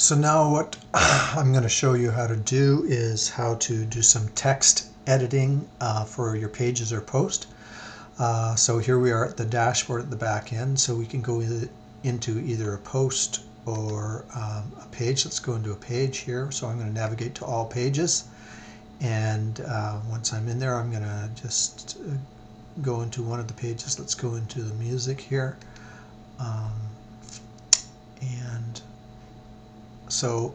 So now what I'm going to show you how to do is how to do some text editing for your pages or post. So here we are at the dashboard at the back end, so we can go into either a post or a page. Let's go into a page here. So I'm going to navigate to all pages, and once I'm in there, I'm going to just go into one of the pages. Let's go into the music here, and so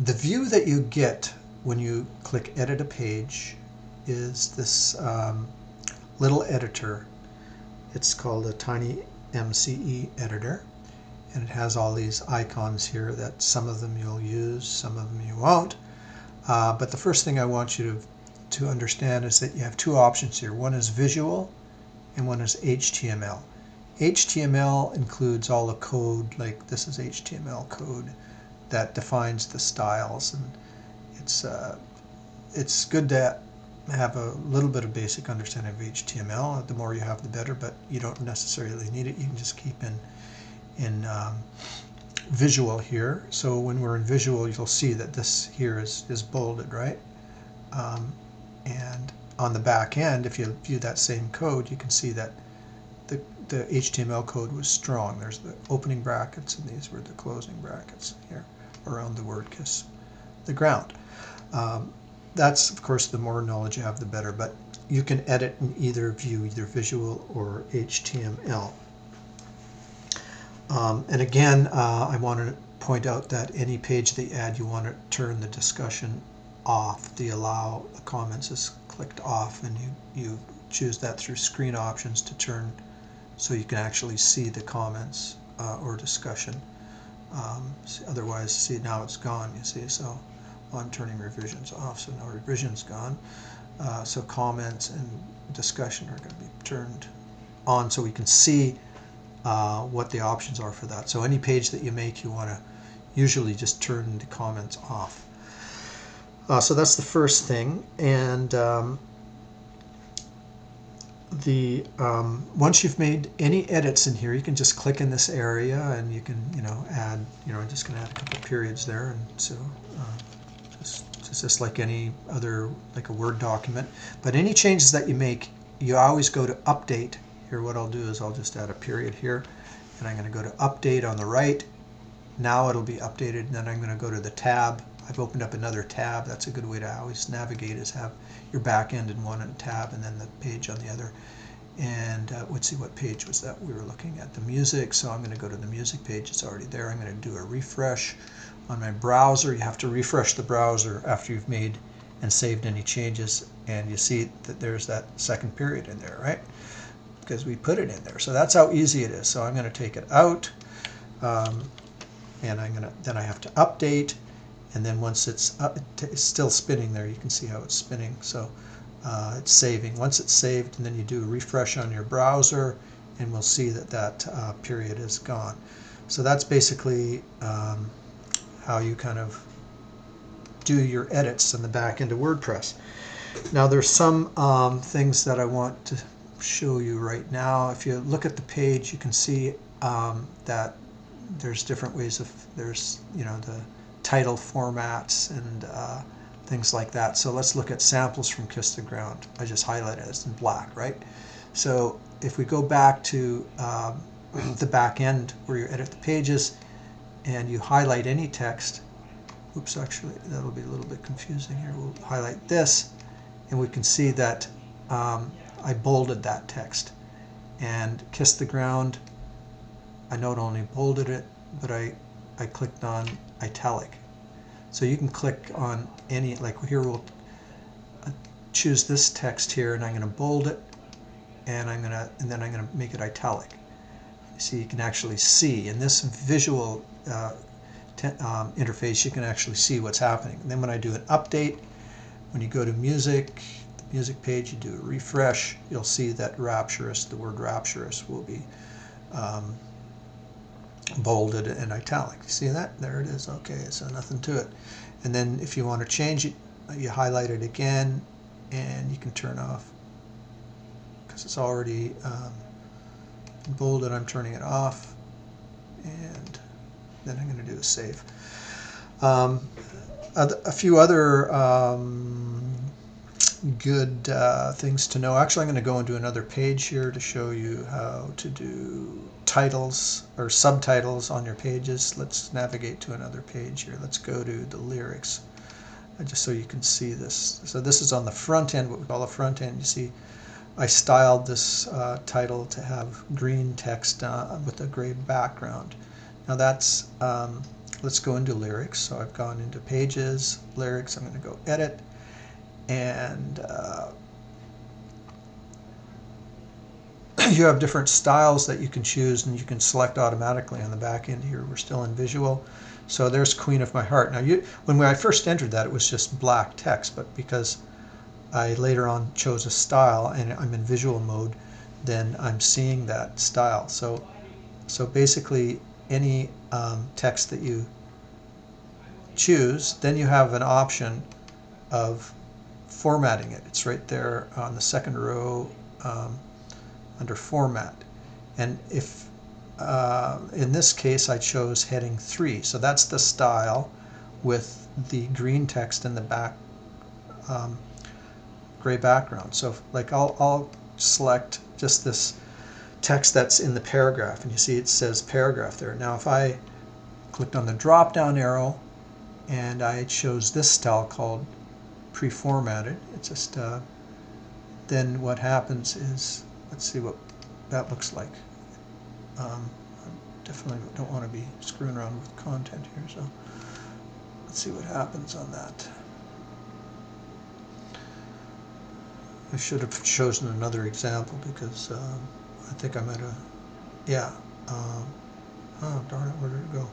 the view that you get when you click edit a page is this little editor. It's called a Tiny MCE editor, and it has all these icons here that some of them you'll use, some of them you won't. But the first thing I want you to understand is that you have two options here. One is visual and one is HTML. HTML includes all the code, like this is HTML code that defines the styles, and it's good to have a little bit of basic understanding of HTML. The more you have, the better, but you don't necessarily need it. You can just keep in visual here. So when we're in visual, you'll see that this here is bolded, right? And on the back end, if you view that same code, you can see that the HTML code was strong. There's the opening brackets, and these were the closing brackets here around the word kiss the ground. That's, of course, the more knowledge you have, the better, but you can edit in either view, either visual or HTML. And again, I want to point out that any page that you add, you want to turn the discussion off. The allow the comments is clicked off, and you choose that through screen options to turn so you can actually see the comments or discussion. Otherwise, see, now it's gone, you see. So I'm turning revisions off, so now revisions gone. So comments and discussion are going to be turned on so we can see what the options are for that. So any page that you make, you want to usually just turn the comments off. So that's the first thing. And once you've made any edits in here, you can just click in this area, and you can add, I'm just going to add a couple of periods there, and so just like any other, like a Word document. But any changes that you make, you always go to update. Here what I'll do is I'll just add a period here, and I'm going to go to update on the right. Now it'll be updated, and then I'm going to go to the tab. I've opened up another tab. That's a good way to always navigate, is have your back end in one tab and then the page on the other. And let's see, what page was that we were looking at? The music. So I'm going to go to the music page. It's already there. I'm going to do a refresh on my browser. You have to refresh the browser after you've made and saved any changes, and you see that there's that second period in there, right? Because we put it in there. So that's how easy it is. So I'm going to take it out, and then I have to update. And then once it's up, it's still spinning there. You can see how it's spinning. So it's saving. Once it's saved, and then you do a refresh on your browser, and we'll see that that period is gone. So that's basically how you kind of do your edits in the back end of WordPress. Now there's some things that I want to show you right now. If you look at the page, you can see that there's different ways of, there's the title formats and things like that. So let's look at samples from Kiss the Ground. I just highlighted it in black, right? So if we go back to the back end where you edit the pages and you highlight any text, oops, actually that'll be a little bit confusing here. We'll highlight this, and we can see that I bolded that text. And Kiss the Ground, I not only bolded it, but I clicked on italic. So you can click on any, like here we'll choose this text here, and I'm going to bold it, and then I'm going to make it italic. See, you can actually see in this visual interface, you can actually see what's happening. And then when I do an update, when you go to music, the music page, you do a refresh, you'll see that rapturous, the word rapturous, will be bolded and italic. You see that? There it is. Okay, so nothing to it. And then if you want to change it, you highlight it again, and you can turn off, because it's already bolded. I'm turning it off, and then I'm going to do a save. A few other good things to know. Actually, I'm going to go into another page here to show you how to do titles or subtitles on your pages. Let's navigate to another page here. Let's go to the lyrics, just so you can see this. So this is on the front end, what we call the front end. You see I styled this title to have green text with a gray background. Now that's, let's go into lyrics. So I've gone into pages, lyrics, I'm going to go edit, and you have different styles that you can choose, and you can select automatically on the back end here. We're still in visual. So there's Queen of My Heart. Now when I first entered that, it was just black text, but because I later on chose a style and I'm in visual mode, then I'm seeing that style. So basically any text that you choose, then you have an option of formatting it. It's right there on the second row under Format. And if in this case I chose heading 3, so that's the style with the green text in the back, gray background. So like I'll select just this text that's in the paragraph, and you see it says paragraph there. Now if I clicked on the drop down arrow and I chose this style called pre-formatted, it's just then what happens is, let's see what that looks like. I definitely don't want to be screwing around with content here, so let's see what happens on that. I should have chosen another example because I think I might have, yeah. Oh darn it, where did it go?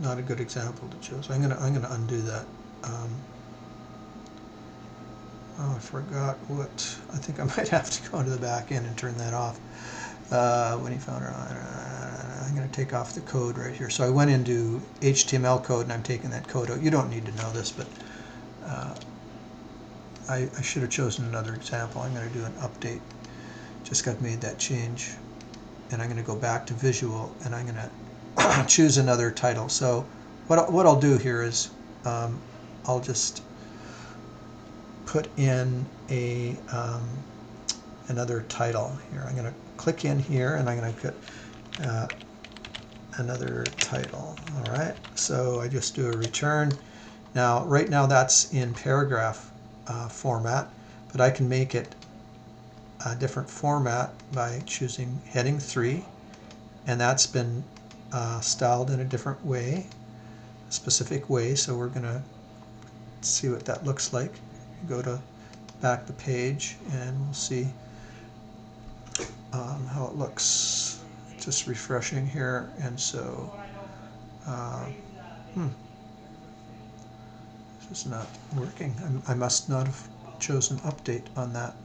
Not a good example to choose. I'm gonna undo that. Oh, I forgot what. I think I might have to go to the back end and turn that off. When he found her, I'm going to take off the code right here. So I went into HTML code and I'm taking that code out. You don't need to know this, but I should have chosen another example. I'm going to do an update. Just got made that change, and I'm going to go back to visual and I'm going to choose another title. So what I'll do here is I'll just put in a another title here. I'm going to click in here and I'm going to put another title. All right, so I just do a return. Now right now that's in paragraph format, but I can make it a different format by choosing heading 3, and that's been styled in a different way, a specific way. So we're going to see what that looks like. Go to back the page and we'll see how it looks. Just refreshing here, and so this is not working. I must not have chosen update on that.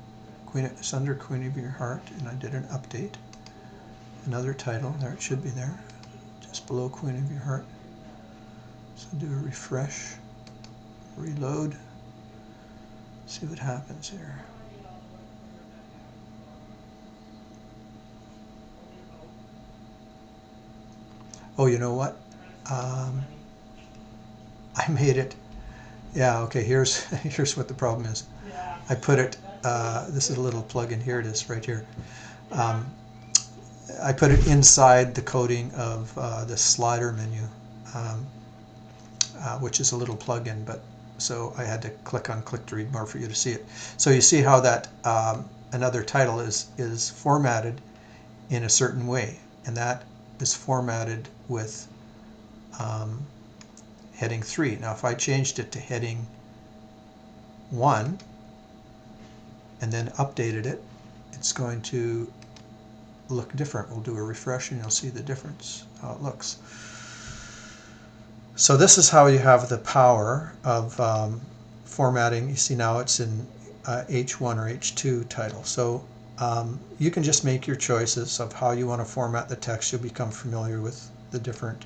It's under Queen of Your Heart, and I did an update. Another title, there it should be there, just below Queen of Your Heart. So do a refresh, reload. See what happens here. Oh, you know what? I made it. Yeah, okay, here's what the problem is. I put it, this is a little plugin, here it is right here. I put it inside the coding of the slider menu, which is a little plugin, but so I had to click on click to read more for you to see it. So you see how that another title is formatted in a certain way, and that is formatted with heading 3. Now if I changed it to heading 1 and then updated it, it's going to look different. We'll do a refresh and you'll see the difference, how it looks. So this is how you have the power of formatting. You see now it's in H1 or H2 title. So you can just make your choices of how you want to format the text. You'll become familiar with the different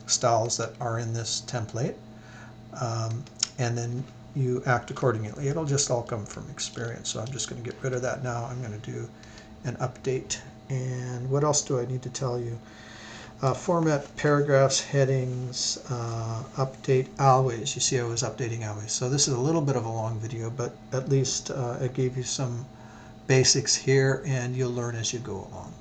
styles that are in this template, and then you act accordingly. It'll just all come from experience. So I'm just going to get rid of that now. I'm going to do an update. And what else do I need to tell you? Format paragraphs, headings, update always. You see I was updating always. So this is a little bit of a long video, but at least it gave you some basics here, and you'll learn as you go along.